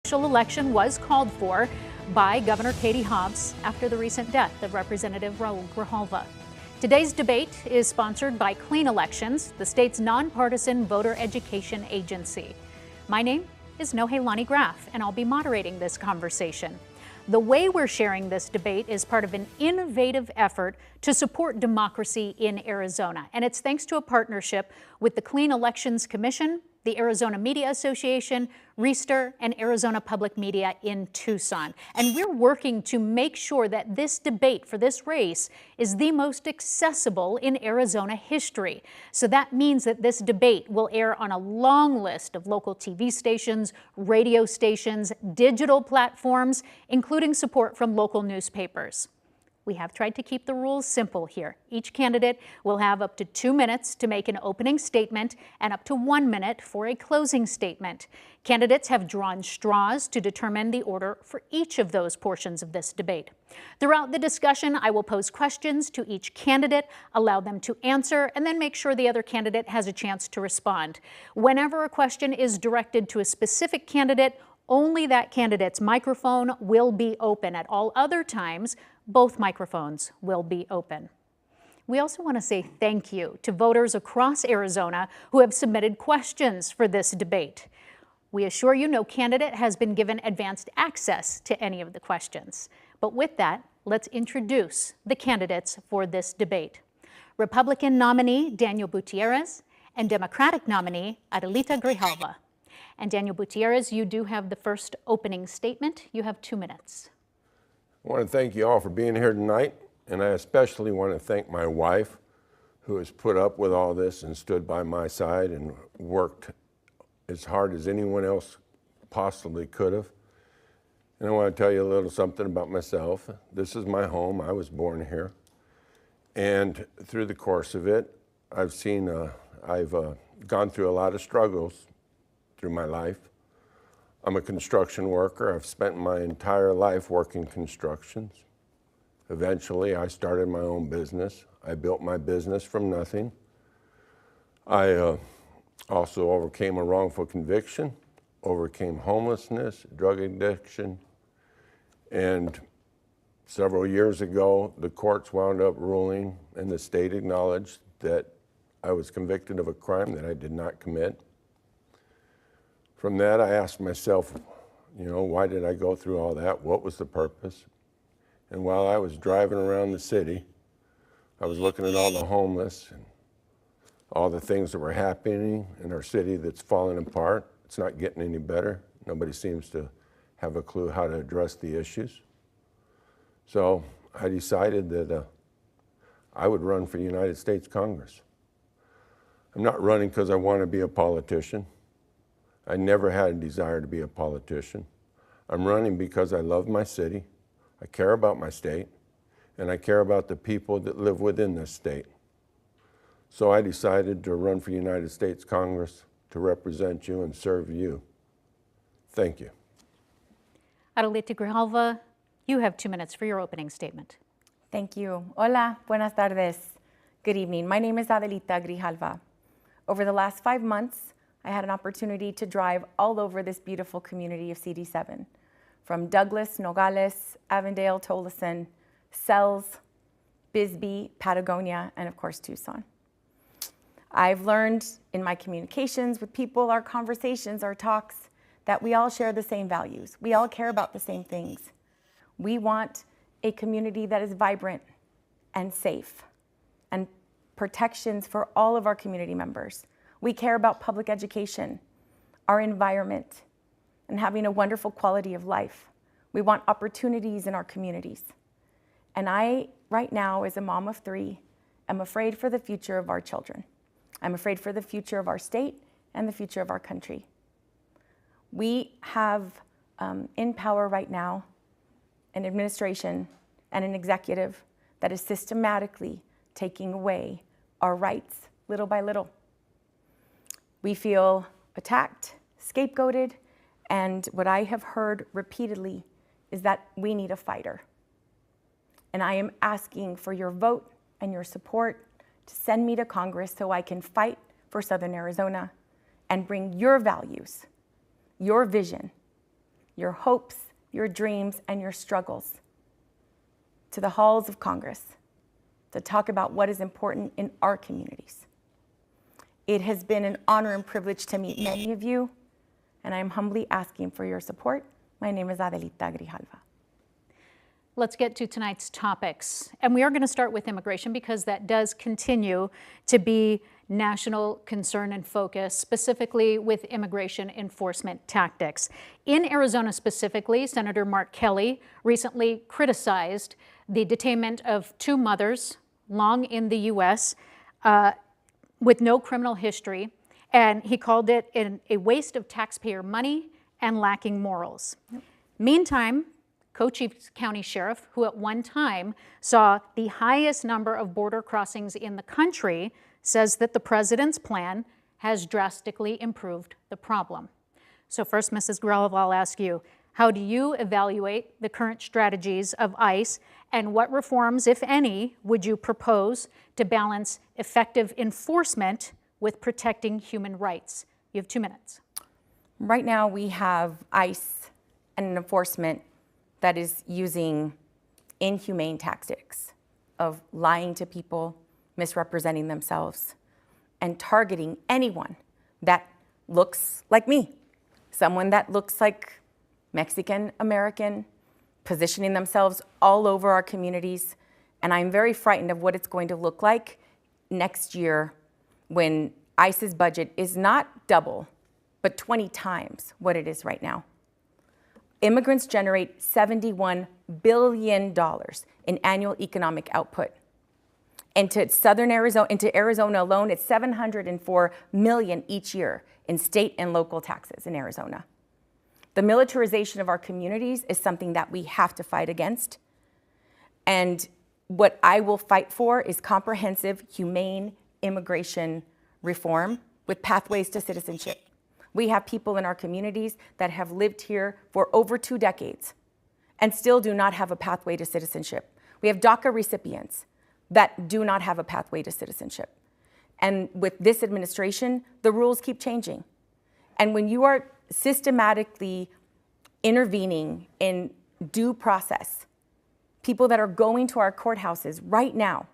Special election was called for by Governor Katie Hobbs after the recent death of Representative Raúl Grijalva. Today's debate is sponsored by Clean Elections, the state's nonpartisan voter education agency. My name is Nohelani Graf, and I'll be moderating this conversation. The way we're sharing this debate is part of an innovative effort to support democracy in Arizona, and it's thanks to a partnership with the Clean Elections Commission, the Arizona Media Association, Reister, and Arizona Public Media in Tucson. And we're working to make sure that this debate for this race is the most accessible in Arizona history. So that means that this debate will air on a long list of local TV stations, radio stations, digital platforms, including support from local newspapers. We have tried to keep the rules simple here. Each candidate will have up to 2 minutes to make an opening statement and up to 1 minute for a closing statement. Candidates have drawn straws to determine the order for each of those portions of this debate. Throughout the discussion, I will pose questions to each candidate, allow them to answer, and then make sure the other candidate has a chance to respond. Whenever a question is directed to a specific candidate, only that candidate's microphone will be open. At all other times, both microphones will be open. We also want to say thank you to voters across Arizona who have submitted questions for this debate. We assure you no candidate has been given advanced access to any of the questions. But with that, let's introduce the candidates for this debate. Republican nominee Daniel Butierez and Democratic nominee Adelita Grijalva. And Daniel Butierez, you do have the first opening statement. You have 2 minutes. I want to thank you all for being here tonight, and I especially want to thank my wife, who has put up with all this and stood by my side and worked as hard as anyone else possibly could have. And I want to tell you a little something about myself. This is my home. I was born here. And through the course of it, I've gone through a lot of struggles through my life. I'm a construction worker. I've spent my entire life working constructions. Eventually, I started my own business. I built my business from nothing. I also overcame a wrongful conviction, overcame homelessness, drug addiction, and several years ago, the courts wound up ruling and the state acknowledged that I was convicted of a crime that I did not commit. From that, I asked myself, why did I go through all that? What was the purpose? And while I was driving around the city, I was looking at all the homeless and all the things that were happening in our city that's falling apart. It's not getting any better. Nobody seems to have a clue how to address the issues. So I decided that I would run for United States Congress. I'm not running because I want to be a politician. I never had a desire to be a politician. I'm running because I love my city, I care about my state, and I care about the people that live within this state. So I decided to run for United States Congress to represent you and serve you. Thank you. Adelita Grijalva, you have 2 minutes for your opening statement. Thank you. Hola, buenas tardes. Good evening. My name is Adelita Grijalva. Over the last 5 months, I had an opportunity to drive all over this beautiful community of CD7, from Douglas, Nogales, Avondale, Tolleson, Sells, Bisbee, Patagonia, and of course, Tucson. I've learned in my communications with people, our conversations, our talks, that we all share the same values. We all care about the same things. We want a community that is vibrant and safe and protections for all of our community members. We care about public education, our environment, and having a wonderful quality of life. We want opportunities in our communities. And I, right now, as a mom of 3, am afraid for the future of our children. I'm afraid for the future of our state and the future of our country. We have in power right now an administration and an executive that is systematically taking away our rights little by little. We feel attacked, scapegoated, and what I have heard repeatedly is that we need a fighter. And I am asking for your vote and your support to send me to Congress so I can fight for Southern Arizona and bring your values, your vision, your hopes, your dreams, and your struggles to the halls of Congress to talk about what is important in our communities. It has been an honor and privilege to meet many of you, and I am humbly asking for your support. My name is Adelita Grijalva. Let's get to tonight's topics. And we are going to start with immigration because that does continue to be national concern and focus, specifically with immigration enforcement tactics. In Arizona specifically, Senator Mark Kelly recently criticized the detainment of two mothers long in the U.S. With no criminal history, and he called it a waste of taxpayer money and lacking morals. Yep. Meantime, Cochise County Sheriff, who at one time saw the highest number of border crossings in the country, says that the president's plan has drastically improved the problem. So first, Mrs. Grijalva, I'll ask you, how do you evaluate the current strategies of ICE, and what reforms, if any, would you propose to balance effective enforcement with protecting human rights? You have 2 minutes. Right now we have ICE and an enforcement that is using inhumane tactics of lying to people, misrepresenting themselves, and targeting anyone that looks like me, someone that looks like Mexican American, positioning themselves all over our communities. And I'm very frightened of what it's going to look like next year when ICE's budget is not double, but 20 times what it is right now. Immigrants generate $71 billion in annual economic output. Into Arizona alone, it's $704 million each year in state and local taxes in Arizona. The militarization of our communities is something that we have to fight against. And what I will fight for is comprehensive, humane immigration reform with pathways to citizenship. We have people in our communities that have lived here for over 2 decades and still do not have a pathway to citizenship. We have DACA recipients that do not have a pathway to citizenship. And with this administration, the rules keep changing. And when you are systematically intervening in due process, people that are going to our courthouses right now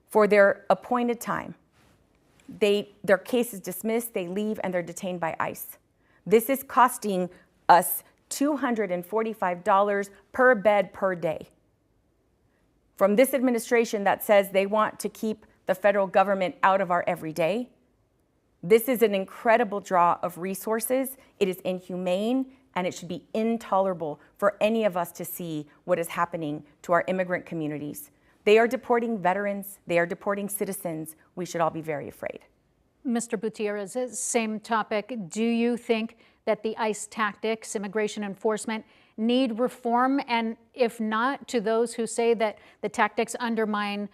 for their appointed time, their case is dismissed, they leave, and they're detained by ICE. This is costing us $245 per bed per day. From this administration that says they want to keep the federal government out of our everyday, this is an incredible draw of resources. It is inhumane, and it should be intolerable for any of us to see what is happening to our immigrant communities. They are deporting veterans. They are deporting citizens. We should all be very afraid. Mr. Butierez, same topic. Do you think that the ICE tactics, immigration enforcement, need reform? And if not, to those who say that the tactics undermine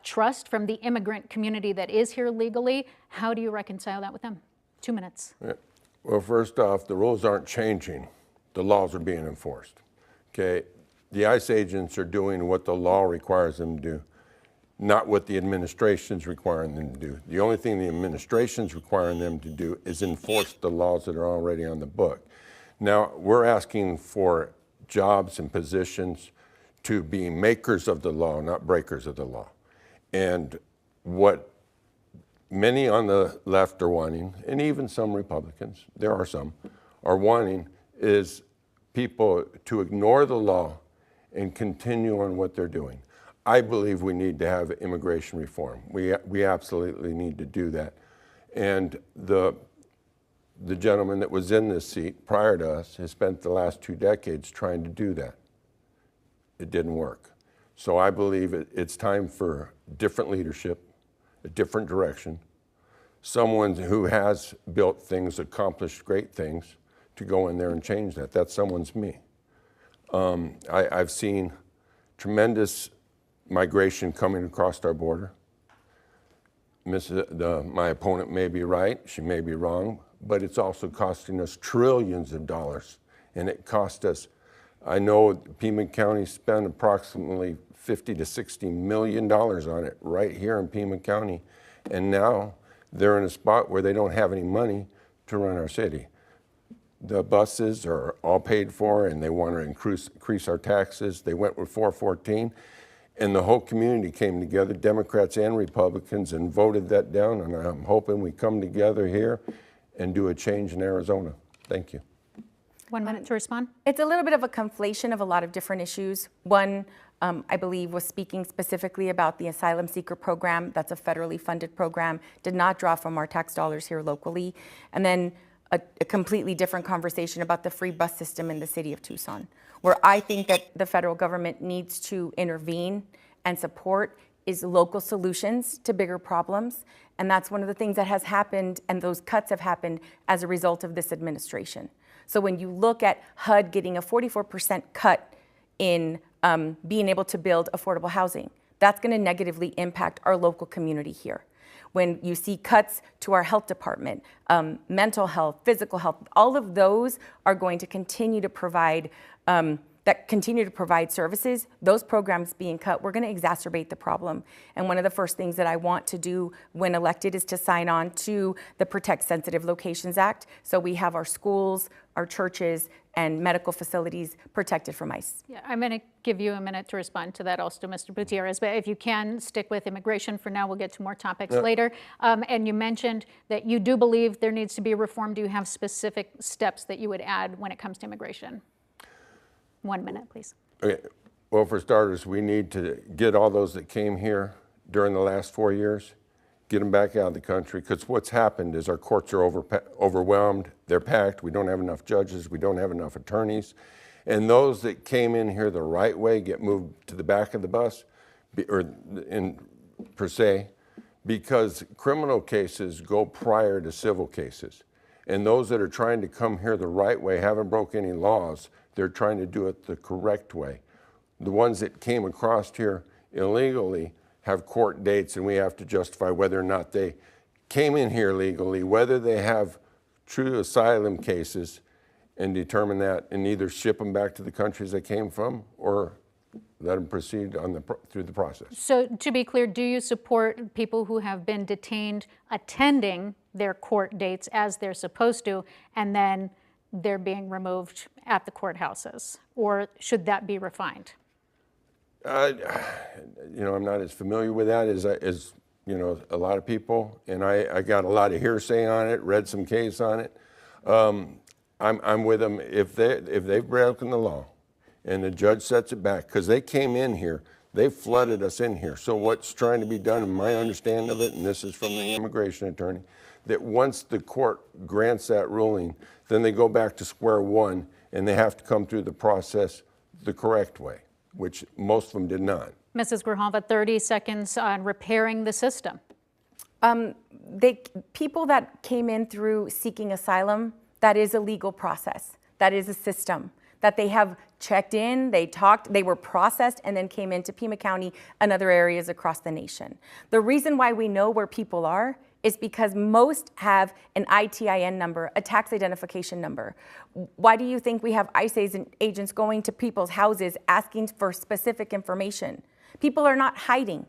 trust from the immigrant community that is here legally, how do you reconcile that with them? 2 minutes. Yeah. Well, first off, the rules aren't changing. The laws are being enforced. Okay? The ICE agents are doing what the law requires them to do, not what the administration's requiring them to do. The only thing the administration's requiring them to do is enforce the laws that are already on the book. Now, we're asking for jobs and positions to be makers of the law, not breakers of the law. And what many on the left are wanting, and even some Republicans, there are some, are wanting is people to ignore the law and continue on what they're doing. I believe we need to have immigration reform. We absolutely need to do that. And the gentleman that was in this seat prior to us has spent the last 2 decades trying to do that. It didn't work. So I believe it's time for different leadership, a different direction, someone who has built things, accomplished great things, to go in there and change that. That someone's me. I've seen tremendous migration coming across our border. My opponent may be right, she may be wrong, but it's also costing us trillions of dollars. And it cost us, I know Pima County spent approximately $50 to $60 million on it right here in Pima County. And now they're in a spot where they don't have any money to run our city. The buses are all paid for, and they want to increase our taxes. They went with 414, and the whole community came together, Democrats and Republicans, and voted that down, and I'm hoping we come together here and do a change in Arizona. Thank you. 1 minute to respond. It's a little bit of a conflation of a lot of different issues. One, I believe, was speaking specifically about the asylum seeker program. That's a federally funded program, did not draw from our tax dollars here locally. And then a completely different conversation about the free bus system in the city of Tucson, where I think that the federal government needs to intervene and support is local solutions to bigger problems. And that's one of the things that has happened, and those cuts have happened as a result of this administration. So when you look at HUD getting a 44% cut in being able to build affordable housing, that's going to negatively impact our local community here. When you see cuts to our health department, mental health, physical health, all of those are going to continue to provide services. Those programs being cut, we're going to exacerbate the problem. And one of the first things that I want to do when elected is to sign on to the Protect Sensitive Locations Act. So we have our schools, our churches, and medical facilities protected from ICE. Yeah, I'm going to give you a minute to respond to that also, Mr. Butierez, but if you can stick with immigration for now, we'll get to more topics later. And you mentioned that you do believe there needs to be reform. Do you have specific steps that you would add when it comes to immigration? 1 minute, please. Okay. Well, for starters, we need to get all those that came here during the last 4 years, get them back out of the country, because what's happened is our courts are overwhelmed, they're packed, we don't have enough judges, we don't have enough attorneys, and those that came in here the right way get moved to the back of the bus, per se, because criminal cases go prior to civil cases. And those that are trying to come here the right way, haven't broke any laws, they're trying to do it the correct way. The ones that came across here illegally have court dates, and we have to justify whether or not they came in here legally, whether they have true asylum cases, and determine that, and either ship them back to the countries they came from or let them proceed on through the process. So to be clear, do you support people who have been detained attending their court dates as they're supposed to, and then they're being removed at the courthouses? Or should that be refined? You know, I'm not as familiar with that as you know, a lot of people, and I got a lot of hearsay on it, read some case on it. I'm with them if they've broken the law and the judge sets it back, because they came in here, they flooded us in here. So what's trying to be done, in my understanding of it, and this is from the immigration attorney, that once the court grants that ruling, then they go back to square one and they have to come through the process the correct way, which most of them did not. Mrs. Grijalva, 30 seconds on repairing the system. People that came in through seeking asylum, that is a legal process. That is a system that they have checked in, they talked, they were processed, and then came into Pima County and other areas across the nation. The reason why we know where people are is because most have an ITIN number, a tax identification number. Why do you think we have ICE agents going to people's houses asking for specific information? People are not hiding.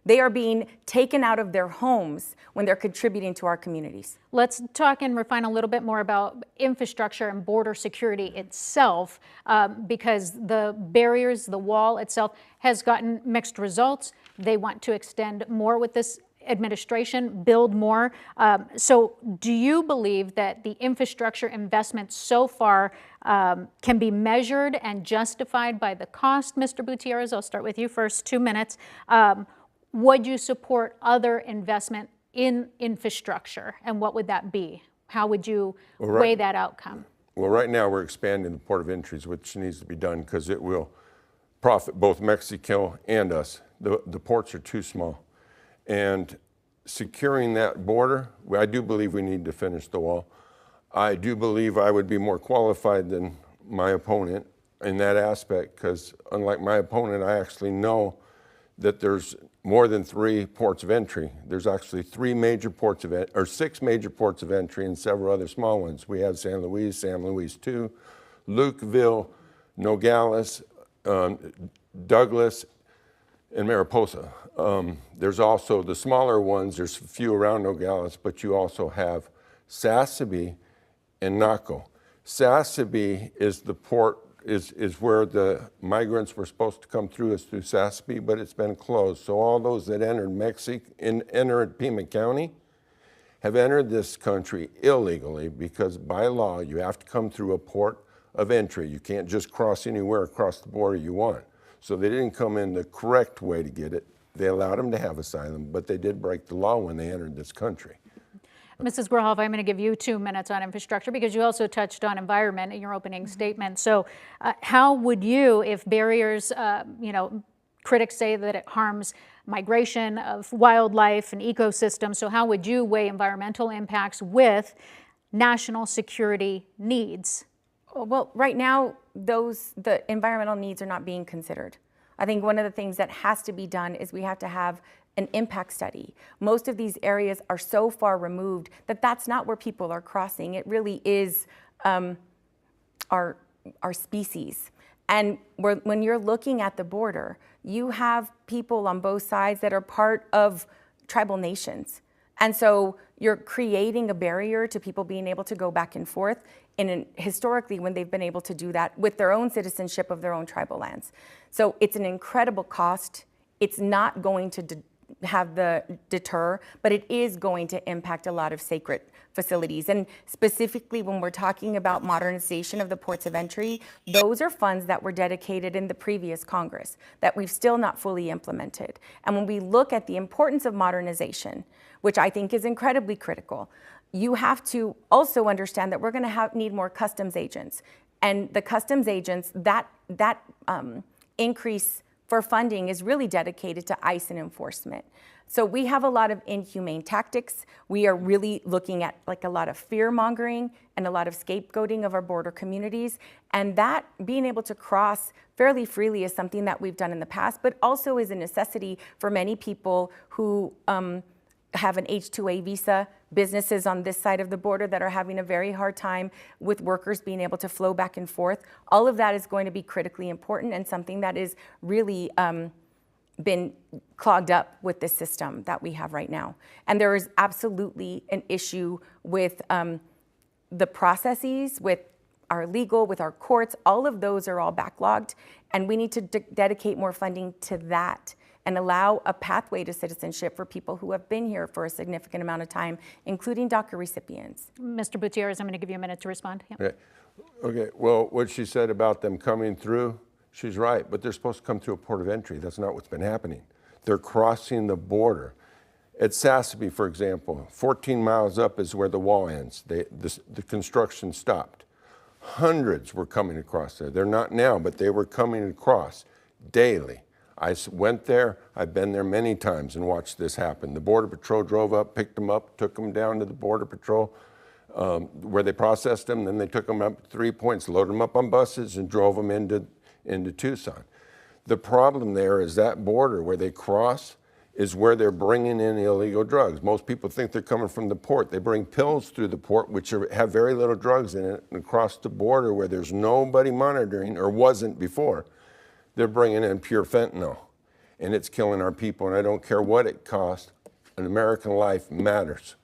They are being taken out of their homes when they're contributing to our communities. Let's talk and refine a little bit more about infrastructure and border security itself, because the barriers, the wall itself has gotten mixed results. They want to extend more with this administration, build more. So do you believe that the infrastructure investments so far can be measured and justified by the cost? Mr. Butierez, I'll start with you first, 2 minutes. Would you support other investment in infrastructure, and what would that be? How would you weigh that outcome? Well, right now we're expanding the port of entries, which needs to be done because it will profit both Mexico and us. The ports are too small. And securing that border, I do believe we need to finish the wall. I do believe I would be more qualified than my opponent in that aspect, because unlike my opponent, I actually know that there's more than 3 ports of entry. There's actually 6 major ports of entry and several other small ones. We have San Luis 2, Lukeville, Nogales, Douglas, and Mariposa. There's also the smaller ones, there's a few around Nogales, but you also have Sassabee and Naco. Sassabee is the port, is where the migrants were supposed to come through, is through Sassabee, but it's been closed. So all those that entered Mexico, entered Pima County, have entered this country illegally because by law you have to come through a port of entry. You can't just cross anywhere across the border you want. So they didn't come in the correct way to get it. They allowed them to have asylum, but they did break the law when they entered this country. Mrs. Grijalva, I'm going to give you 2 minutes on infrastructure because you also touched on environment in your opening statement. So how would you, if barriers, critics say that it harms migration of wildlife and ecosystems, so how would you weigh environmental impacts with national security needs? Well, right now, the environmental needs are not being considered. I think one of the things that has to be done is we have to have an impact study. Most of these areas are so far removed that that's not where people are crossing. It really is our species. And when you're looking at the border, you have people on both sides that are part of tribal nations. And so you're creating a barrier to people being able to go back and forth historically when they've been able to do that with their own citizenship of their own tribal lands. So it's an incredible cost. It's not going to have the deter, but it is going to impact a lot of sacred facilities. And specifically when we're talking about modernization of the ports of entry, those are funds that were dedicated in the previous Congress that we've still not fully implemented. And when we look at the importance of modernization, which I think is incredibly critical, you have to also understand that we're going to need more customs agents. And the customs agents, that increase for funding is really dedicated to ICE and enforcement. So we have a lot of inhumane tactics. We are really looking at a lot of fear mongering and a lot of scapegoating of our border communities. And that being able to cross fairly freely is something that we've done in the past, but also is a necessity for many people who have an H-2A visa, businesses on this side of the border that are having a very hard time with workers being able to flow back and forth. All of that is going to be critically important and something that is really been clogged up with this system that we have right now. And there is absolutely an issue with the processes, with our legal, with our courts. All of those are all backlogged, and we need to dedicate more funding to that and allow a pathway to citizenship for people who have been here for a significant amount of time, including DACA recipients. Mr. Butierez, I'm going to give you a minute to respond. Yeah. Okay, well, what she said about them coming through, she's right, but they're supposed to come through a port of entry. That's not what's been happening. They're crossing the border. At Sassabee, for example, 14 miles up is where the wall ends. The construction stopped. Hundreds were coming across there. They're not now, but they were coming across daily. I went there, I've been there many times and watched this happen. The Border Patrol drove up, picked them up, took them down to the Border Patrol where they processed them, then they took them up 3 points, loaded them up on buses and drove them into Tucson. The problem there is that border where they cross is where they're bringing in illegal drugs. Most people think they're coming from the port. They bring pills through the port which have very little drugs in it, and across the border where there's nobody monitoring, or wasn't before, they're bringing in pure fentanyl, and it's killing our people, and I don't care what it costs. An American life matters.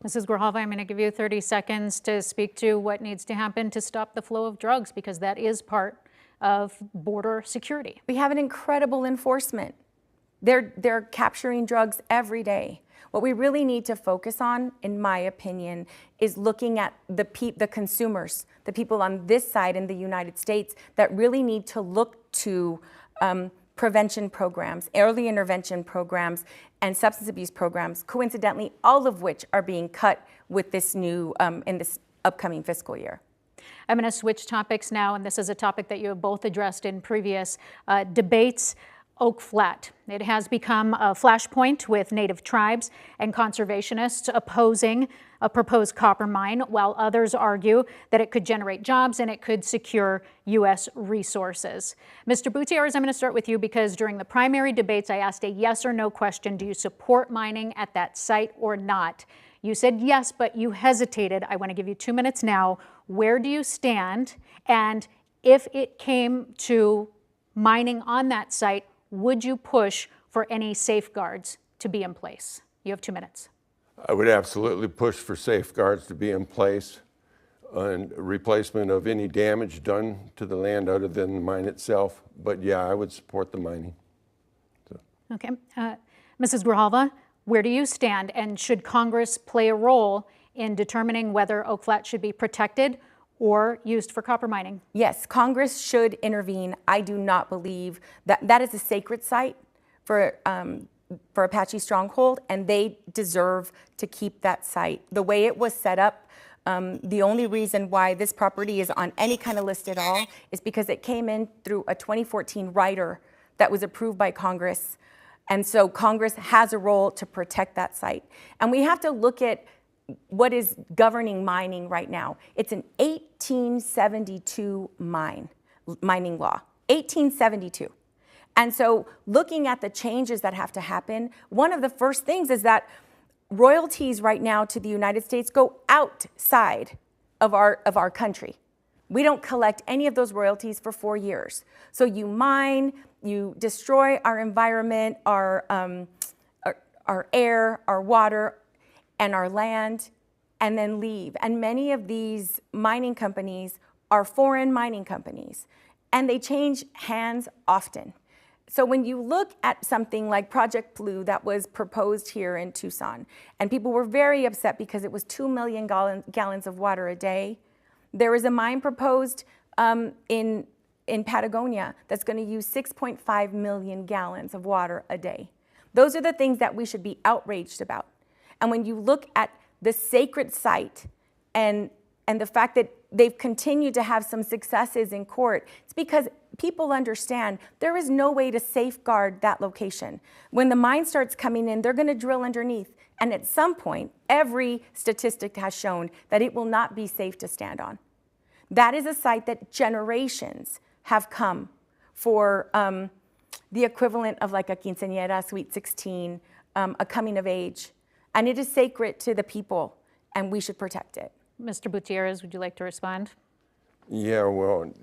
Mrs. Grijalva, I'm going to give you 30 seconds to speak to what needs to happen to stop the flow of drugs, because that is part of border security. We have an incredible enforcement. They're capturing drugs every day. What we really need to focus on, in my opinion, is looking at the consumers, the people on this side in the United States that really need to look to prevention programs, early intervention programs, and substance abuse programs, coincidentally, all of which are being cut with this new, in this upcoming fiscal year. I'm going to switch topics now, and this is a topic that you have both addressed in previous debates. Oak Flat. It has become a flashpoint with Native tribes and conservationists opposing a proposed copper mine, while others argue that it could generate jobs and it could secure U.S. resources. Mr. Butierez, I'm going to start with you because during the primary debates, I asked a yes or no question. Do you support mining at that site or not? You said yes, but you hesitated. I want to give you 2 minutes now. Where do you stand? And if it came to mining on that site, would you push for any safeguards to be in place? You have 2 minutes. I would absolutely push for safeguards to be in place. and replacement of any damage done to the land other than the mine itself. But yeah, I would support the mining. So. Okay. Mrs. Grijalva, where do you stand, and should Congress play a role in determining whether Oak Flat should be protected or used for copper mining? Yes, Congress should intervene. I do not believe that that is a sacred site for Apache Stronghold, and they deserve to keep that site. The way it was set up, the only reason why this property is on any kind of list at all is because it came in through a 2014 rider that was approved by Congress. And so Congress has a role to protect that site. And we have to look at what is governing mining right now. It's an 1872 mining law, 1872. And so looking at the changes that have to happen, one of the first things is that royalties right now to the United States go outside of our country. We don't collect any of those royalties for 4 years. So you mine, you destroy our environment, our air, our water, and our land, and then leave. And many of these mining companies are foreign mining companies, and they change hands often. So when you look at something like Project Blue that was proposed here in Tucson, and people were very upset because it was 2 million gallons of water a day, there is a mine proposed in Patagonia that's going to use 6.5 million gallons of water a day. Those are the things that we should be outraged about. And when you look at the sacred site and the fact that they've continued to have some successes in court, it's because people understand there is no way to safeguard that location. When the mine starts coming in, they're going to drill underneath. And at some point, every statistic has shown that it will not be safe to stand on. That is a site that generations have come for the equivalent of like a quinceañera, sweet 16, a coming of age. And it is sacred to the people, and we should protect it. Mr. Butierez, would you like to respond? Yeah, well,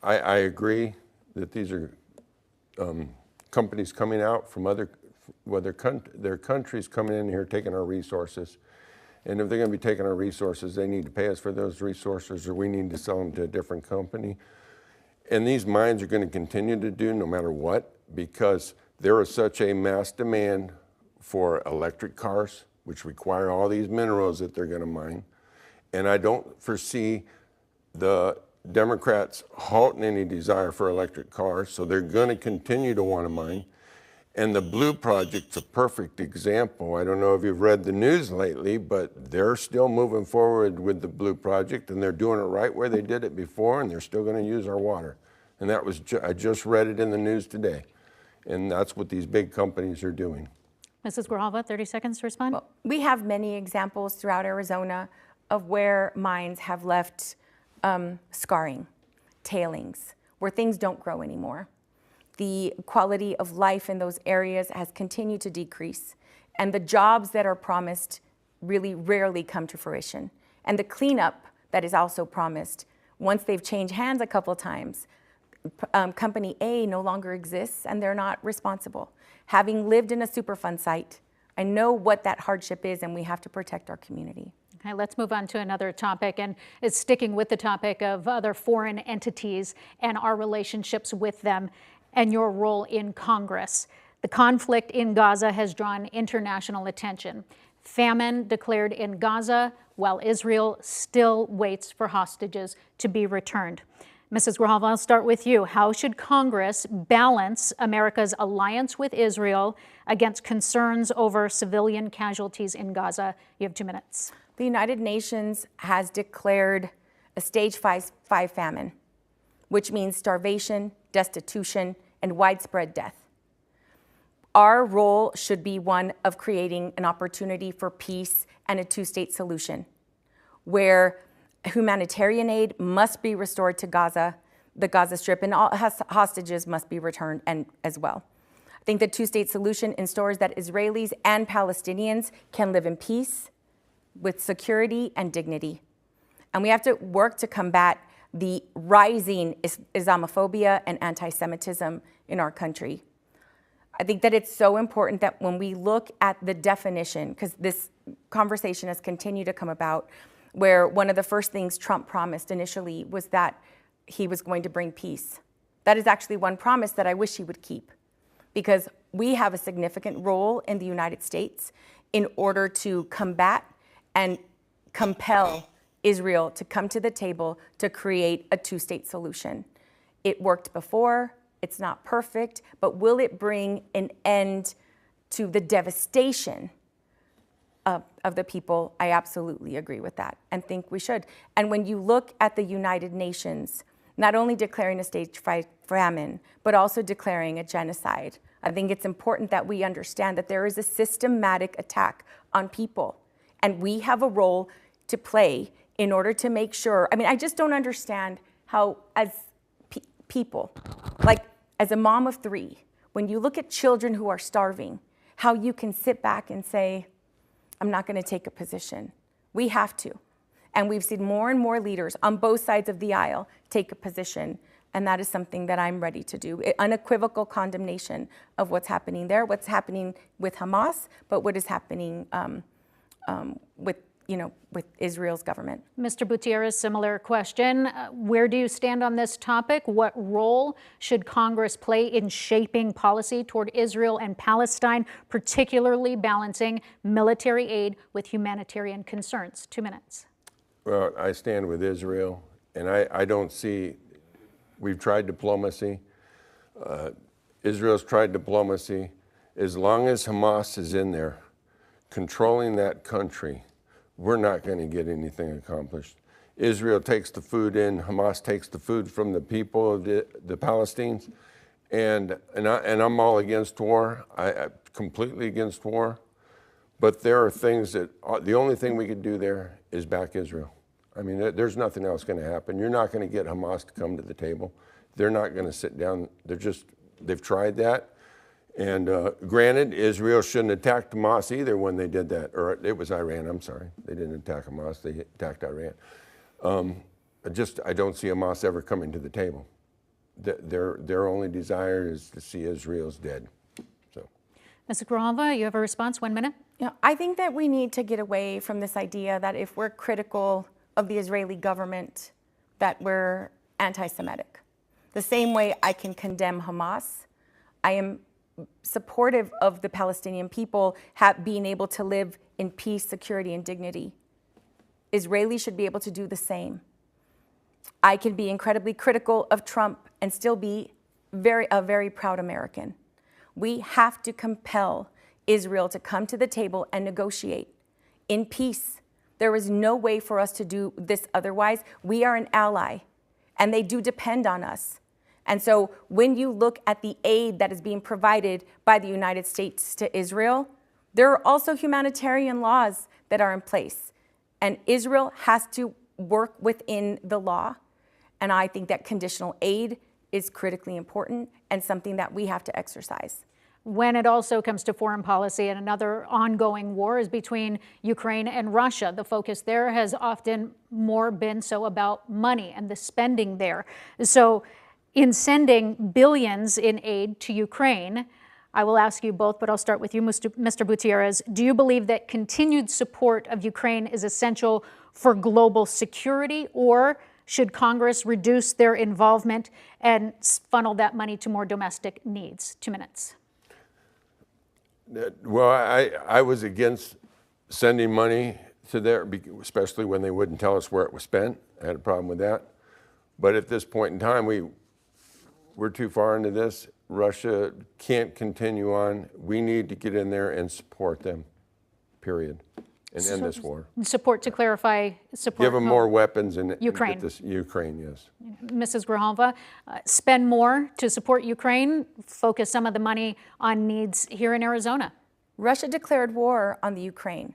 I agree that these are companies coming out from their countries coming in here taking our resources. And if they're going to be taking our resources, they need to pay us for those resources, or we need to sell them to a different company. And these mines are going to continue to do no matter what, because there is such a mass demand for electric cars, which require all these minerals that they're going to mine. And I don't foresee the Democrats halting any desire for electric cars, so they're going to continue to want to mine. And the Blue Project's a perfect example. I don't know if you've read the news lately, but they're still moving forward with the Blue Project, and they're doing it right where they did it before, and they're still going to use our water. And that was, I just read it in the news today. And that's what these big companies are doing. Mrs. Grijalva, 30 seconds to respond. Well, we have many examples throughout Arizona of where mines have left scarring, tailings, where things don't grow anymore. The quality of life in those areas has continued to decrease, and the jobs that are promised really rarely come to fruition. And the cleanup that is also promised, once they've changed hands a couple of times, Company A no longer exists, and they're not responsible. Having lived in a Superfund site, I know what that hardship is, and we have to protect our community. Okay, let's move on to another topic, and it's sticking with the topic of other foreign entities and our relationships with them and your role in Congress. The conflict in Gaza has drawn international attention. Famine declared in Gaza while Israel still waits for hostages to be returned. Mrs. Grijalva, I'll start with you. How should Congress balance America's alliance with Israel against concerns over civilian casualties in Gaza? You have 2 minutes. The United Nations has declared a stage 5 famine, which means starvation, destitution, and widespread death. Our role should be one of creating an opportunity for peace and a two-state solution, where humanitarian aid must be restored to Gaza, the Gaza Strip, and all hostages must be returned as well. I think the two-state solution ensures that Israelis and Palestinians can live in peace with security and dignity. And we have to work to combat the rising Islamophobia and anti-Semitism in our country. I think that it's so important that when we look at the definition, because this conversation has continued to come about, where one of the first things Trump promised initially was that he was going to bring peace. That is actually one promise that I wish he would keep, because we have a significant role in the United States in order to combat and compel Israel to come to the table to create a two-state solution. It worked before, it's not perfect, but will it bring an end to the devastation of the people? I absolutely agree with that and think we should. And when you look at the United Nations, not only declaring a stage famine, but also declaring a genocide, I think it's important that we understand that there is a systematic attack on people. And we have a role to play in order to make sure. I mean, I just don't understand how, as people, like as a mom of 3, when you look at children who are starving, how you can sit back and say, I'm not going to take a position. We have to. And we've seen more and more leaders on both sides of the aisle take a position. And that is something that I'm ready to do. Unequivocal condemnation of what's happening there, what's happening with Hamas, but what is happening with Israel's government. Mr. Butierez, similar question. Where do you stand on this topic? What role should Congress play in shaping policy toward Israel and Palestine, particularly balancing military aid with humanitarian concerns? 2 minutes. Well, I stand with Israel, and I don't see, we've tried diplomacy. Israel's tried diplomacy. As long as Hamas is in there controlling that country, we're not going to get anything accomplished. Israel takes the food in, Hamas takes the food from the people of the Palestinians, and I'm all against war. I'm completely against war. But there are things that, the only thing we could do there is back Israel. I mean, there's nothing else going to happen. You're not going to get Hamas to come to the table. They're not going to sit down. They've tried that. And granted, Israel shouldn't attack Hamas either when they did that. Or it was Iran, I'm sorry. They didn't attack Hamas, they attacked Iran. I don't see Hamas ever coming to the table. Their only desire is to see Israel's dead. So, Ms. Grijalva, you have a response, 1 minute. Yeah, I think that we need to get away from this idea that if we're critical of the Israeli government, that we're anti-Semitic. The same way I can condemn Hamas, I am supportive of the Palestinian people being able to live in peace, security, and dignity. Israelis should be able to do the same. I can be incredibly critical of Trump and still be a very proud American. We have to compel Israel to come to the table and negotiate in peace. There is no way for us to do this otherwise. We are an ally, and they do depend on us. And so when you look at the aid that is being provided by the United States to Israel, there are also humanitarian laws that are in place. And Israel has to work within the law. And I think that conditional aid is critically important and something that we have to exercise. When it also comes to foreign policy, and another ongoing war is between Ukraine and Russia. The focus there has often more been so about money and the spending there. So in sending billions in aid to Ukraine, I will ask you both, but I'll start with you, Mr. Butierez. Do you believe that continued support of Ukraine is essential for global security, or should Congress reduce their involvement and funnel that money to more domestic needs? 2 minutes. Well, I was against sending money to there, especially when they wouldn't tell us where it was spent. I had a problem with that. But at this point in time, we're too far into this. Russia can't continue on. We need to get in there and support them, period, and end this war. Support, to clarify, support. Give them more weapons and Ukraine. Ukraine, yes. Mrs. Grijalva, spend more to support Ukraine, focus some of the money on needs here in Arizona. Russia declared war on the Ukraine.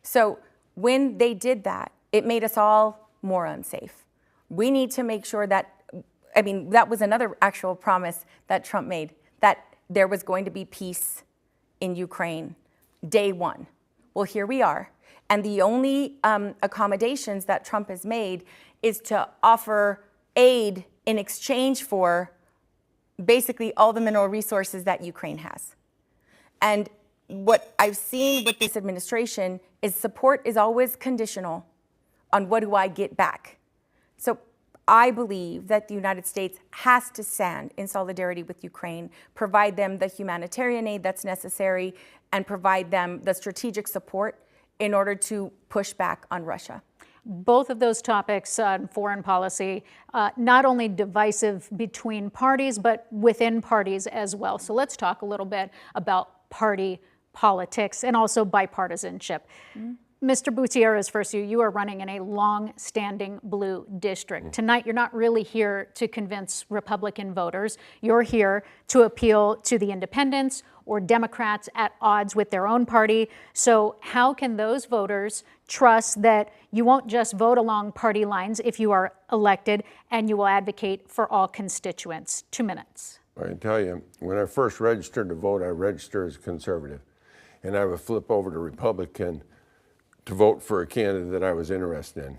So when they did that, it made us all more unsafe. We need to make sure that, that was another actual promise that Trump made, that there was going to be peace in Ukraine, day one. Well, here we are. And the only accommodations that Trump has made is to offer aid in exchange for basically all the mineral resources that Ukraine has. And what I've seen with this administration is support is always conditional. on what do I get back. So I believe that the United States has to stand in solidarity with Ukraine, provide them the humanitarian aid that's necessary, and provide them the strategic support in order to push back on Russia. Both of those topics on foreign policy, not only divisive between parties, but within parties as well. So let's talk a little bit about party politics and also bipartisanship. Mr. Butierez, first, you are running in a long-standing blue district. Tonight, you're not really here to convince Republican voters. You're here to appeal to the independents or Democrats at odds with their own party. So how can those voters trust that you won't just vote along party lines if you are elected, and you will advocate for all constituents? 2 minutes. I can tell you, when I first registered to vote, I registered as a conservative, and I would flip over to Republican to vote for a candidate that I was interested in.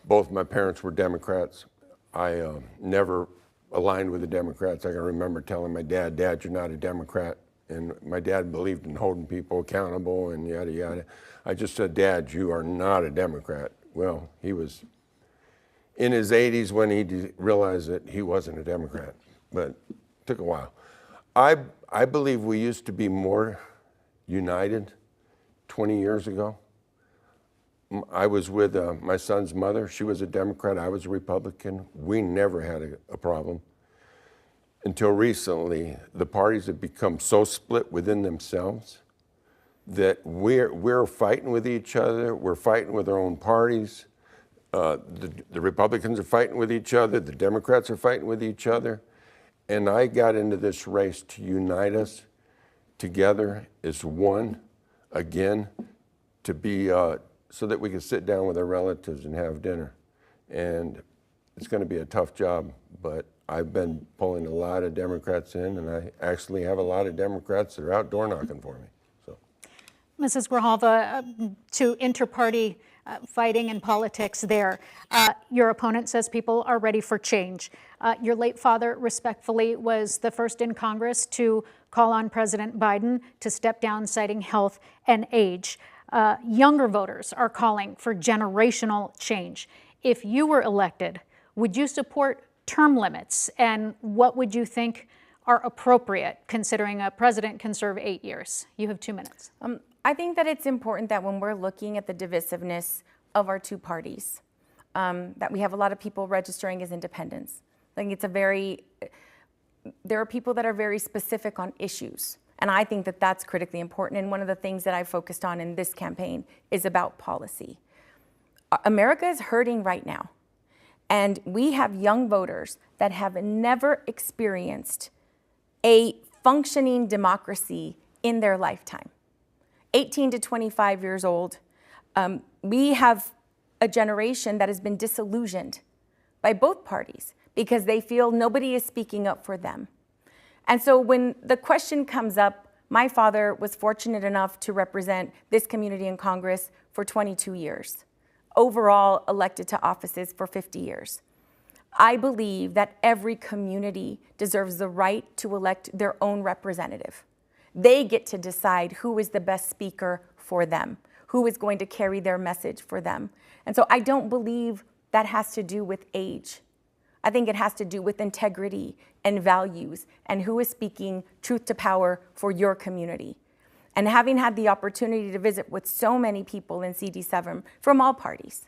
Both my parents were Democrats. I never aligned with the Democrats. I can remember telling my dad, "Dad, you're not a Democrat." And my dad believed in holding people accountable and yada, yada. I just said, "Dad, you are not a Democrat." Well, he was in his 80s when he realized that he wasn't a Democrat, but it took a while. I believe we used to be more united 20 years ago. I was with my son's mother. She was a Democrat. I was a Republican. We never had a problem. Until recently, the parties have become so split within themselves that we're fighting with each other. We're fighting with our own parties. The Republicans are fighting with each other. The Democrats are fighting with each other. And I got into this race to unite us together as one, again, to be, so that we can sit down with our relatives and have dinner. And it's going to be a tough job, but I've been pulling a lot of Democrats in, and I actually have a lot of Democrats that are out door knocking for me. So, Mrs. Grijalva, to inter-party fighting and politics there, your opponent says people are ready for change. Your late father, respectfully, was the first in Congress to call on President Biden to step down, citing health and age. Younger voters are calling for generational change. If you were elected, would you support term limits, and what would you think are appropriate, considering a president can serve 8 years? You have 2 minutes. I think that it's important that when we're looking at the divisiveness of our two parties, that we have a lot of people registering as independents. I think there are people that are very specific on issues, and I think that that's critically important. And one of the things that I focused on in this campaign is about policy. America is hurting right now. And we have young voters that have never experienced a functioning democracy in their lifetime. 18 to 25 years old, we have a generation that has been disillusioned by both parties because they feel nobody is speaking up for them. And so when the question comes up, my father was fortunate enough to represent this community in Congress for 22 years. Overall elected to offices for 50 years. I believe that every community deserves the right to elect their own representative. They get to decide who is the best speaker for them, who is going to carry their message for them. And so I don't believe that has to do with age. I think it has to do with integrity and values and who is speaking truth to power for your community. And having had the opportunity to visit with so many people in CD7 from all parties,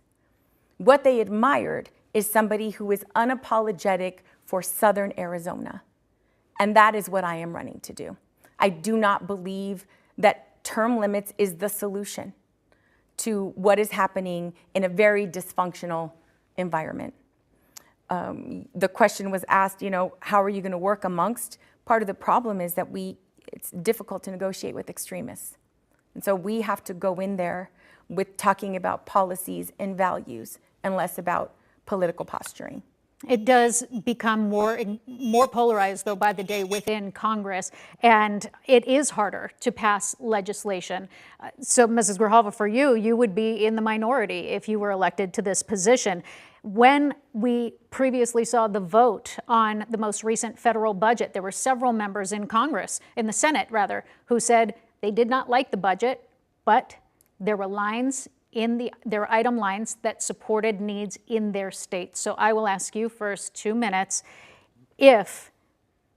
what they admired is somebody who is unapologetic for Southern Arizona. And that is what I am running to do. I do not believe that term limits is the solution to what is happening in a very dysfunctional environment. The question was asked, how are you going to work amongst? Part of the problem is that it's difficult to negotiate with extremists. And so we have to go in there with talking about policies and values and less about political posturing. It does become more polarized, though, by the day within Congress, and it is harder to pass legislation. So, Mrs. Grijalva, for you would be in the minority if you were elected to this position. When we previously saw the vote on the most recent federal budget, there were several members in Congress, in the Senate rather, who said they did not like the budget, but there were lines in their item lines that supported needs in their state. So I will ask you first 2 minutes, if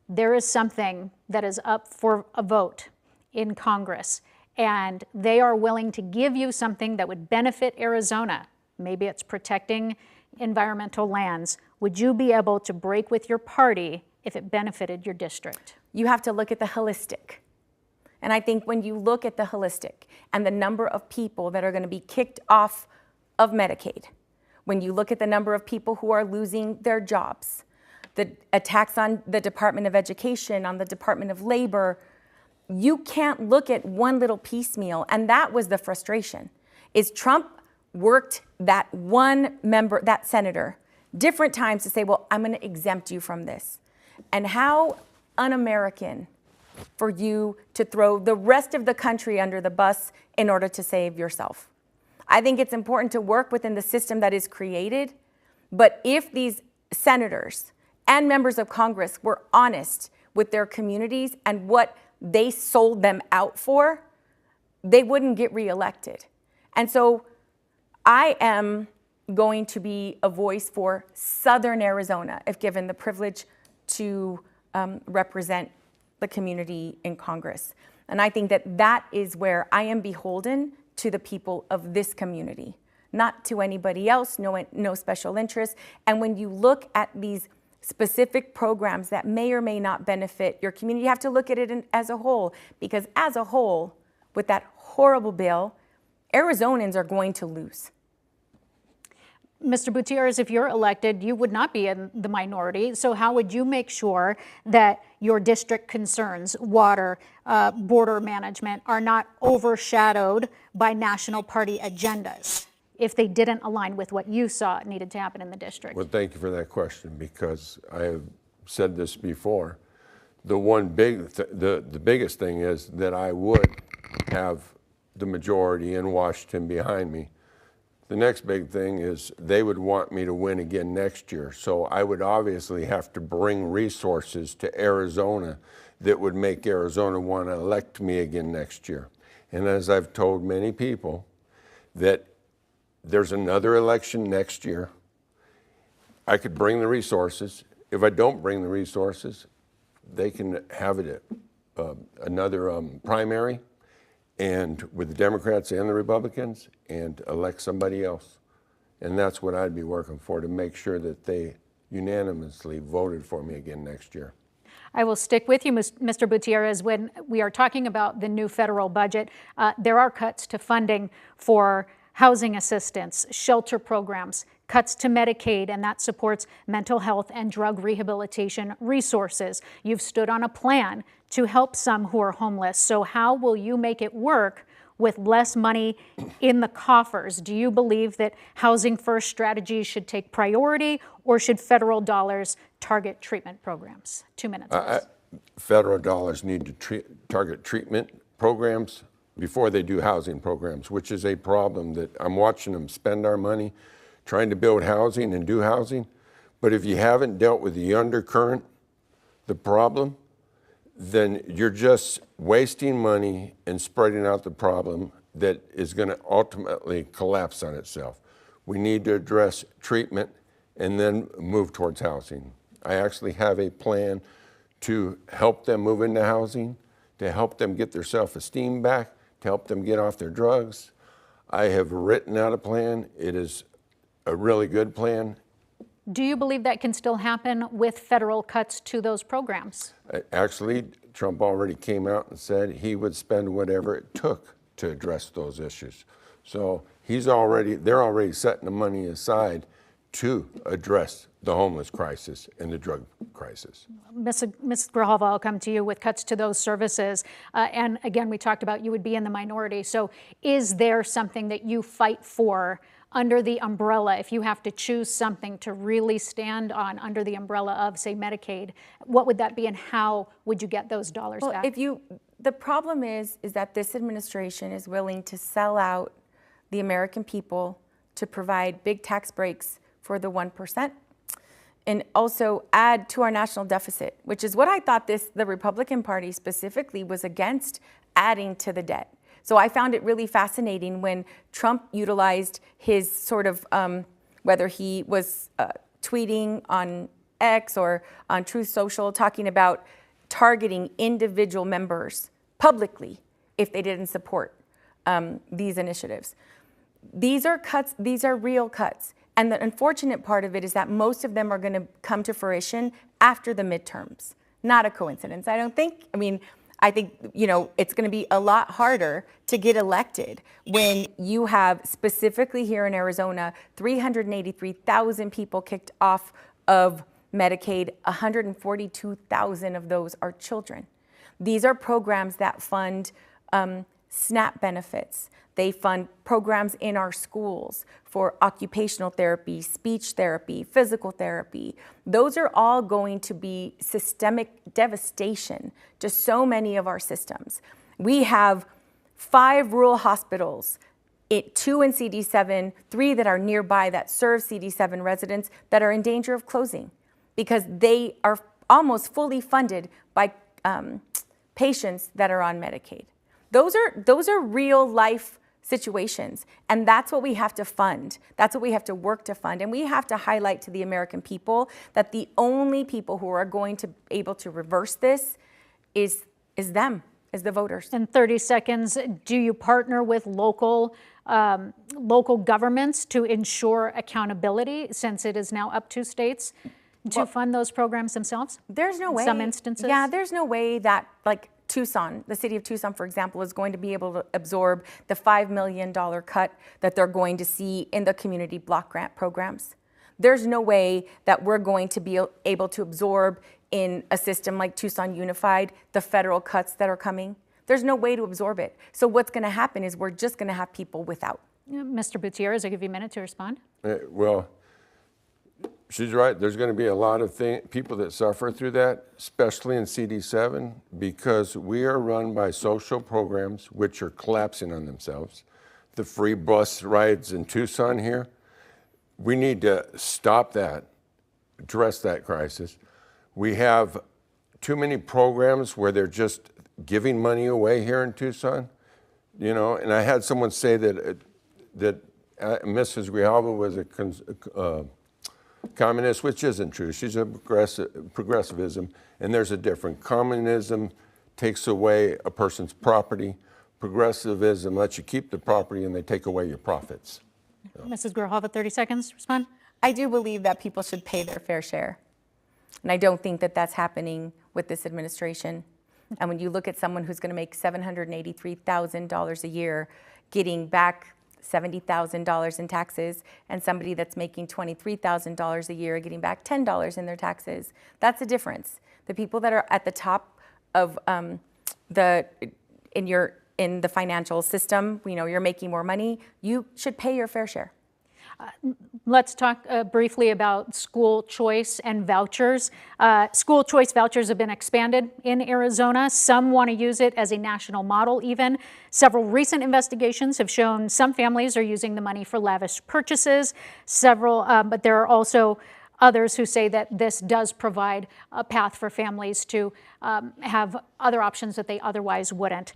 there is something that is up for a vote in Congress and they are willing to give you something that would benefit Arizona, maybe it's protecting environmental lands, would you be able to break with your party if it benefited your district? You have to look at the holistic. And I think when you look at the holistic and the number of people that are going to be kicked off of Medicaid, when you look at the number of people who are losing their jobs, the attacks on the Department of Education, on the Department of Labor, you can't look at one little piecemeal. And that was the frustration, is Trump worked that one member, that senator, different times to say, well, I'm going to exempt you from this. And how un-American for you to throw the rest of the country under the bus in order to save yourself. I think it's important to work within the system that is created, but if these senators and members of Congress were honest with their communities and what they sold them out for, they wouldn't get reelected. And so I am going to be a voice for Southern Arizona if given the privilege to represent the community in Congress. And I think that that is where I am beholden to the people of this community, not to anybody else, no special interest. And when you look at these specific programs that may or may not benefit your community, you have to look at it as a whole, because as a whole, with that horrible bill, Arizonans are going to lose. Mr. Butierez, if you're elected, you would not be in the minority. So how would you make sure that your district concerns, water, border management, are not overshadowed by national party agendas if they didn't align with what you saw needed to happen in the district? Well, thank you for that question, because I have said this before. The biggest thing is that I would have the majority in Washington behind me. The next big thing is they would want me to win again next year. So I would obviously have to bring resources to Arizona that would make Arizona want to elect me again next year. And as I've told many people, that there's another election next year. I could bring the resources. If I don't bring the resources, they can have it at another primary, and with the Democrats and the Republicans, and elect somebody else. And that's what I'd be working for, to make sure that they unanimously voted for me again next year. I will stick with you, Mr. Butierez. When we are talking about the new federal budget, there are cuts to funding for housing assistance, shelter programs, cuts to Medicaid, and that supports mental health and drug rehabilitation resources. You've stood on a plan to help some who are homeless. So how will you make it work with less money in the coffers? Do you believe that housing first strategies should take priority, or should federal dollars target treatment programs? 2 minutes. Federal dollars need to target treatment programs before they do housing programs, which is a problem that I'm watching them spend our money trying to build housing and do housing. But if you haven't dealt with the undercurrent, the problem, then you're just wasting money and spreading out the problem that is going to ultimately collapse on itself. We need to address treatment and then move towards housing. I actually have a plan to help them move into housing, to help them get their self-esteem back, to help them get off their drugs. I have written out a plan. It is a really good plan. Do you believe that can still happen with federal cuts to those programs? Actually, Trump already came out and said he would spend whatever it took to address those issues. So they're already setting the money aside to address the homeless crisis and the drug crisis. Ms. Grijalva, I'll come to you with cuts to those services. And again, we talked about you would be in the minority. So is there something that you fight for under the umbrella, if you have to choose something to really stand on under the umbrella of, say, Medicaid? What would that be, and how would you get those dollars back? The problem is that this administration is willing to sell out the American people to provide big tax breaks for the 1%, and also add to our national deficit, which is what I thought the Republican Party specifically was against, adding to the debt. So I found it really fascinating when Trump utilized his sort of, whether he was tweeting on X or on Truth Social, talking about targeting individual members publicly if they didn't support these initiatives. These are cuts, these are real cuts. And the unfortunate part of it is that most of them are going to come to fruition after the midterms. Not a coincidence, I don't think. I mean, I think, you know, it's going to be a lot harder to get elected when you have, specifically here in Arizona, 383,000 people kicked off of Medicaid. 142,000 of those are children. These are programs that fund SNAP benefits. They fund programs in our schools for occupational therapy, speech therapy, physical therapy. Those are all going to be systemic devastation to so many of our systems. We have 5 rural hospitals, 2 in CD7, 3 that are nearby that serve CD7 residents that are in danger of closing because they are almost fully funded by patients that are on Medicaid. Those are real life situations, and that's what we have to fund. That's what we have to work to fund, and we have to highlight to the American people that the only people who are going to be able to reverse this is them, is the voters. In 30 seconds, do you partner with local governments to ensure accountability, since it is now up to states to fund those programs themselves? There's no way. In some instances? Yeah, there's no way that, like, Tucson, the city of Tucson, for example, is going to be able to absorb the $5 million cut that they're going to see in the community block grant programs. There's no way that we're going to be able to absorb in a system like Tucson Unified the federal cuts that are coming. There's no way to absorb it. So what's going to happen is we're just going to have people without. Mr. Butierez, I'll give you a minute to respond. Well, she's right. There's going to be a lot of people that suffer through that, especially in CD7, because we are run by social programs which are collapsing on themselves. The free bus rides in Tucson here, we need to stop that, address that crisis. We have too many programs where they're just giving money away here in Tucson, you know. And I had someone say that Mrs. Grijalva was a communist, which isn't true. She's a progressivism, and there's a difference. Communism takes away a person's property. Progressivism lets you keep the property, and they take away your profits. So. Mrs. Grijalva, 30 seconds, respond. I do believe that people should pay their fair share, and I don't think that that's happening with this administration. And when you look at someone who's going to make $783,000 a year, getting back $70,000 in taxes, and somebody that's making $23,000 a year getting back $10 in their taxes. That's the difference. The people that are at the top of in the financial system, you know, you're making more money, you should pay your fair share. Let's talk briefly about school choice and vouchers. School choice vouchers have been expanded in Arizona. Some want to use it as a national model even. Several recent investigations have shown some families are using the money for lavish purchases. But there are also others who say that this does provide a path for families to have other options that they otherwise wouldn't.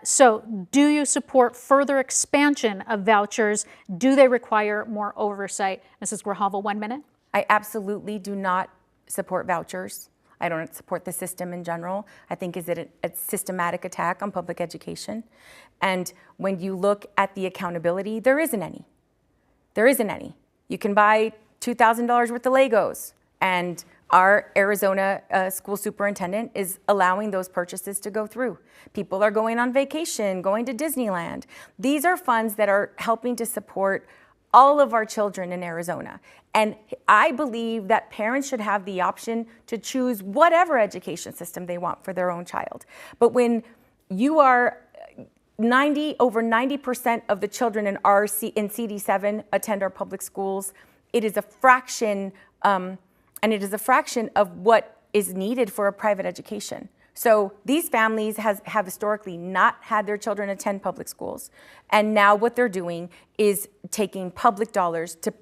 So do you support further expansion of vouchers? Do they require more oversight? Mrs. Grijalva, 1 minute. I absolutely do not support vouchers. I don't support the system in general. I think is it a systematic attack on public education. And when you look at the accountability, there isn't any. There isn't any. You can buy $2,000 worth of Legos, and our Arizona school superintendent is allowing those purchases to go through. People are going on vacation, going to Disneyland. These are funds that are helping to support all of our children in Arizona. And I believe that parents should have the option to choose whatever education system they want for their own child. But when you are over 90% of the children in CD7 attend our public schools, it is a fraction, and it is a fraction of what is needed for a private education. So these families have historically not had their children attend public schools, and now what they're doing is taking public dollars to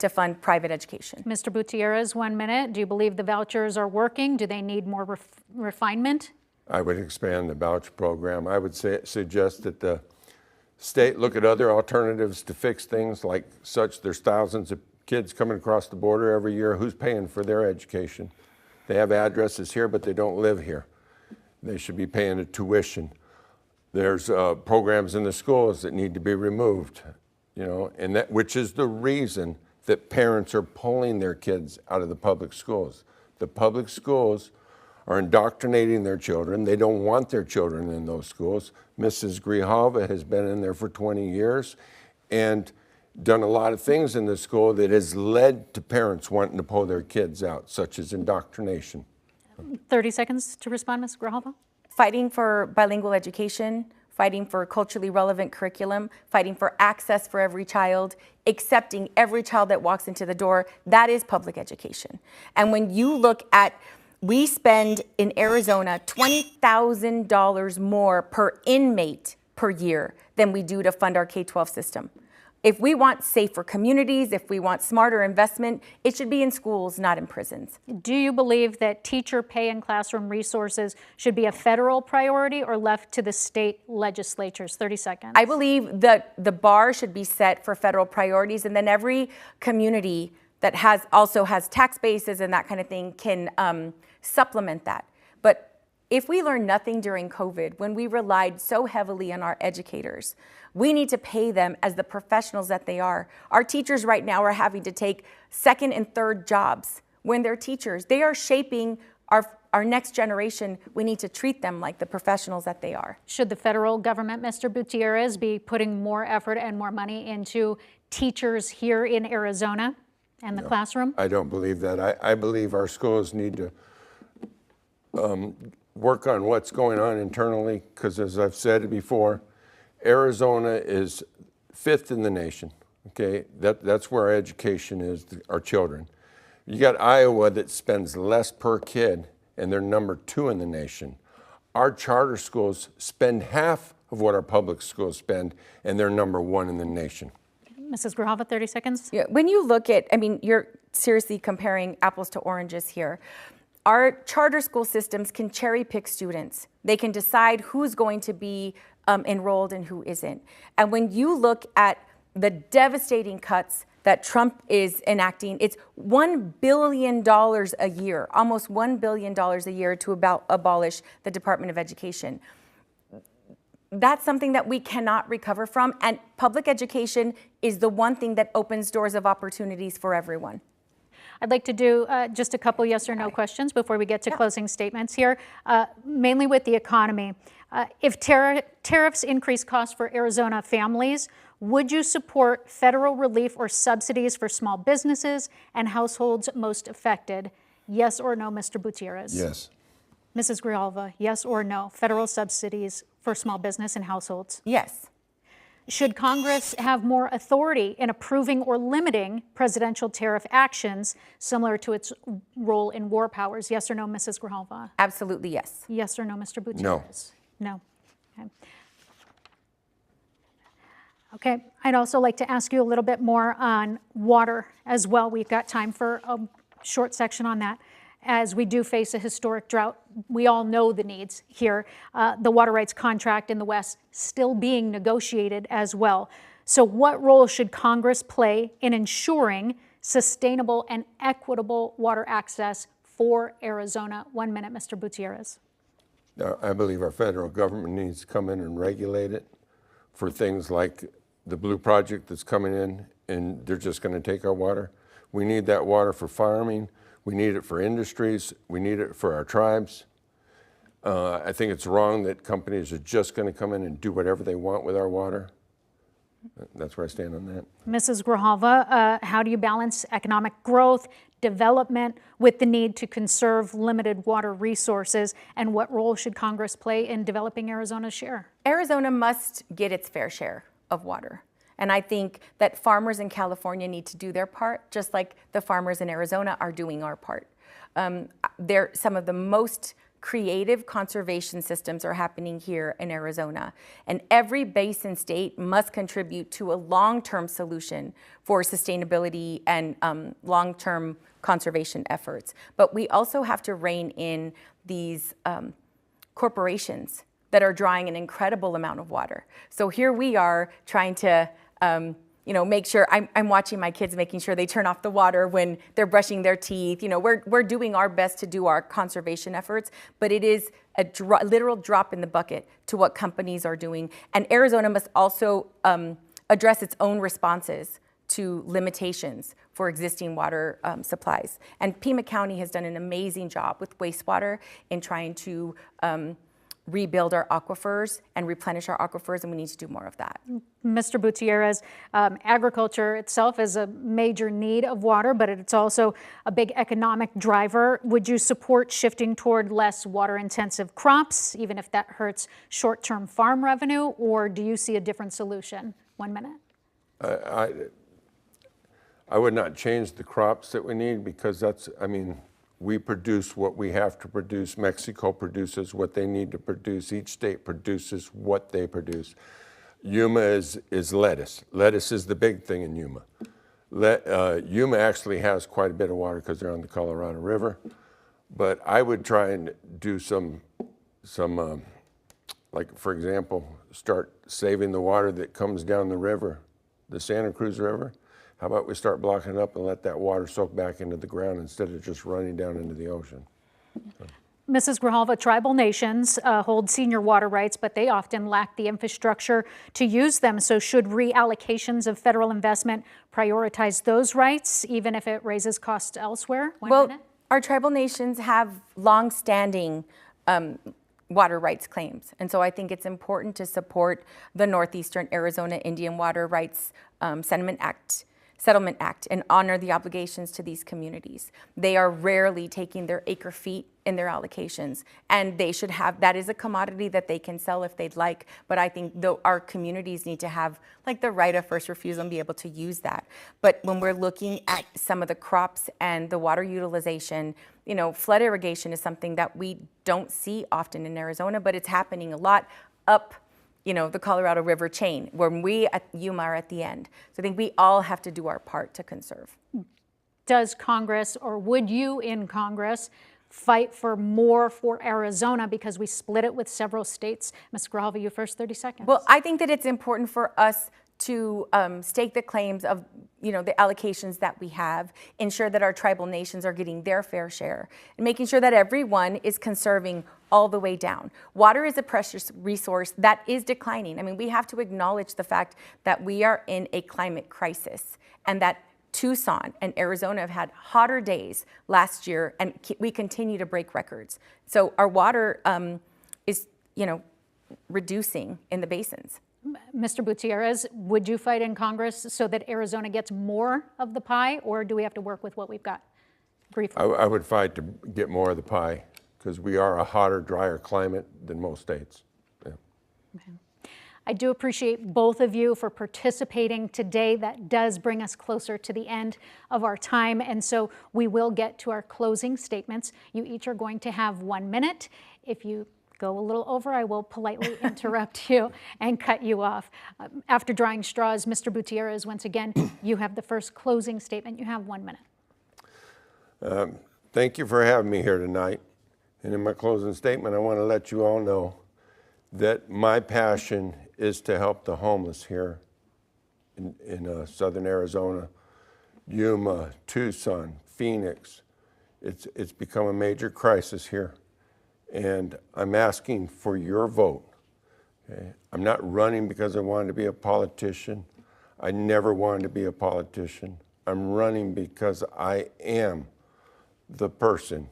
fund private education. Mr. Butierez, 1 minute. Do you believe the vouchers are working? Do they need more refinement? I would expand the voucher program. I would suggest that the state look at other alternatives to fix things like such. There's thousands of kids coming across the border every year. Who's paying for their education? They have addresses here, but they don't live here. They should be paying a tuition. There's programs in the schools that need to be removed, you know, and that, which is the reason that parents are pulling their kids out of the public schools. The public schools are indoctrinating their children. They don't want their children in those schools. Mrs. Grijalva has been in there for 20 years and done a lot of things in the school that has led to parents wanting to pull their kids out, such as indoctrination. 30 seconds to respond, Ms. Grijalva. Fighting for bilingual education, fighting for culturally relevant curriculum, fighting for access for every child, accepting every child that walks into the door, that is public education. And when you look at, we spend in Arizona $20,000 more per inmate per year than we do to fund our K-12 system. If we want safer communities, if we want smarter investment, it should be in schools, not in prisons. Do you believe that teacher pay and classroom resources should be a federal priority or left to the state legislatures? 30 seconds. I believe that the bar should be set for federal priorities, and then every community that also has tax bases and that kind of thing can supplement that. But if we learned nothing during COVID, when we relied so heavily on our educators, we need to pay them as the professionals that they are. Our teachers right now are having to take second and third jobs when they're teachers. They are shaping our next generation. We need to treat them like the professionals that they are. Should the federal government, Mr. Butierez, be putting more effort and more money into teachers here in Arizona and the classroom? I don't believe that. I believe our schools need to work on what's going on internally, because as I've said before, Arizona is 5th in the nation, okay? That's where our education is, our children. You got Iowa that spends less per kid, and they're number 2 in the nation. Our charter schools spend half of what our public schools spend, and they're number 1 in the nation. Mrs. Grijalva, 30 seconds. Yeah, when you look at, I mean, you're seriously comparing apples to oranges here. Our charter school systems can cherry pick students. They can decide who's going to be enrolled and who isn't. And when you look at the devastating cuts that Trump is enacting, it's $1 billion a year, almost $1 billion a year to abolish the Department of Education. That's something that we cannot recover from, and public education is the one thing that opens doors of opportunities for everyone. I'd like to do just a couple yes or no questions before we get to closing statements here, mainly with the economy. If tariffs increase costs for Arizona families, would you support federal relief or subsidies for small businesses and households most affected? Yes or no, Mr. Butierez? Yes. Mrs. Grijalva, yes or no, federal subsidies for small business and households? Yes. Should Congress have more authority in approving or limiting presidential tariff actions similar to its role in war powers? Yes or no, Mrs. Grijalva? Absolutely yes. Yes or no, Mr. Butierez? No. No. Okay. Okay, I'd also like to ask you a little bit more on water as well. We've got time for a short section on that. As we do face a historic drought, we all know the needs here. The water rights contract in the West still being negotiated as well. So what role should Congress play in ensuring sustainable and equitable water access for Arizona? 1 minute, Mr. Butierez. I believe our federal government needs to come in and regulate it for things like the Blue Project that's coming in, and they're just going to take our water. We need that water for farming. We need it for industries. We need it for our tribes. I think it's wrong that companies are just going to come in and do whatever they want with our water. That's where I stand on that. Mrs. Grijalva, how do you balance economic growth, development with the need to conserve limited water resources, and what role should Congress play in developing Arizona's share? Arizona must get its fair share of water. And I think that farmers in California need to do their part, just like the farmers in Arizona are doing our part. Some of the most creative conservation systems are happening here in Arizona. And every basin state must contribute to a long-term solution for sustainability and long-term conservation efforts. But we also have to rein in these corporations that are drawing an incredible amount of water. So here we are trying to make sure, I'm watching my kids making sure they turn off the water when they're brushing their teeth. We're doing our best to do our conservation efforts, but it is a literal drop in the bucket to what companies are doing. And Arizona must also address its own responses to limitations for existing water supplies. And Pima County has done an amazing job with wastewater in trying to rebuild our aquifers and replenish our aquifers, and we need to do more of that. Mr. Butierez, agriculture itself is a major need of water, but it's also a big economic driver. Would you support shifting toward less water-intensive crops, even if that hurts short-term farm revenue, or do you see a different solution? 1 minute. I would not change the crops that we need because we produce what we have to produce. Mexico produces what they need to produce. Each state produces what they produce. Yuma is lettuce. Lettuce is the big thing in Yuma. Yuma actually has quite a bit of water because they're on the Colorado River. But I would try and do some like for example, start saving the water that comes down the river, the Santa Cruz River. How about we start blocking it up and let that water soak back into the ground instead of just running down into the ocean? Mrs. Grijalva, tribal nations hold senior water rights, but they often lack the infrastructure to use them. So should reallocations of federal investment prioritize those rights, even if it raises costs elsewhere? Well, our tribal nations have long-standing water rights claims. And so I think it's important to support the Northeastern Arizona Indian Water Rights Settlement Act and honor the obligations to these communities. They are rarely taking their acre feet in their allocations, and they should have, that is a commodity that they can sell if they'd like, but I think our communities need to have like the right of first refusal and be able to use that. But when we're looking at some of the crops and the water utilization, flood irrigation is something that we don't see often in Arizona, but it's happening a lot up the Colorado River chain, where we at Yuma are at the end. So I think we all have to do our part to conserve. Does Congress, or would you in Congress, fight for more for Arizona because we split it with several states? Ms. Grijalva, you first, 30 seconds. Well, I think that it's important for us to stake the claims of the allocations that we have, ensure that our tribal nations are getting their fair share, and making sure that everyone is conserving all the way down. Water is a precious resource that is declining. We have to acknowledge the fact that we are in a climate crisis, and that Tucson and Arizona have had hotter days last year, and we continue to break records. So our water is reducing in the basins. Mr. Butierez, would you fight in Congress so that Arizona gets more of the pie, or do we have to work with what we've got? Briefly. I would fight to get more of the pie because we are a hotter, drier climate than most states. Yeah. Okay. I do appreciate both of you for participating today. That does bring us closer to the end of our time, and so we will get to our closing statements. You each are going to have 1 minute. If you go a little over, I will politely interrupt you and cut you off. After drawing straws, Mr. Butierez, once again, you have the first closing statement. You have 1 minute. Thank you for having me here tonight. And in my closing statement, I want to let you all know that my passion is to help the homeless here in southern Arizona, Yuma, Tucson, Phoenix. It's become a major crisis here. And I'm asking for your vote. Okay? I'm not running because I wanted to be a politician. I never wanted to be a politician. I'm running because I am the person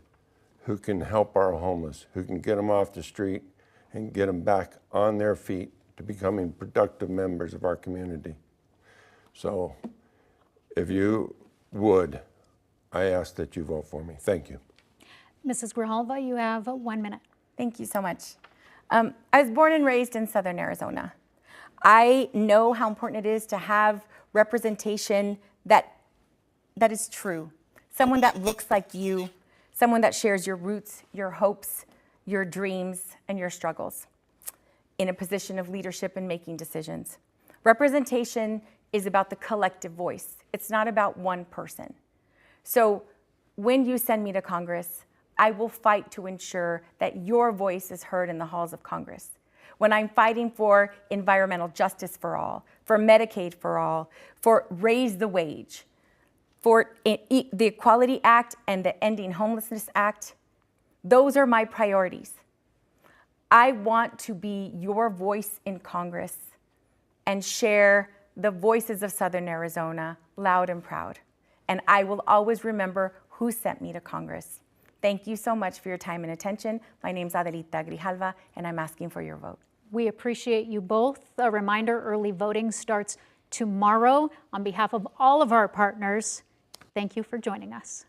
who can help our homeless, who can get them off the street and get them back on their feet to becoming productive members of our community. So if you would, I ask that you vote for me. Thank you. Mrs. Grijalva, you have 1 minute. Thank you so much. I was born and raised in southern Arizona. I know how important it is to have representation that is true. Someone that looks like you, someone that shares your roots, your hopes, your dreams, and your struggles in a position of leadership and making decisions. Representation is about the collective voice. It's not about one person. So when you send me to Congress, I will fight to ensure that your voice is heard in the halls of Congress. When I'm fighting for environmental justice for all, for Medicaid for all, for raise the wage, for the Equality Act and the Ending Homelessness Act, those are my priorities. I want to be your voice in Congress and share the voices of Southern Arizona loud and proud. And I will always remember who sent me to Congress. Thank you so much for your time and attention. My name's Adelita Grijalva, and I'm asking for your vote. We appreciate you both. A reminder, early voting starts tomorrow. On behalf of all of our partners, thank you for joining us.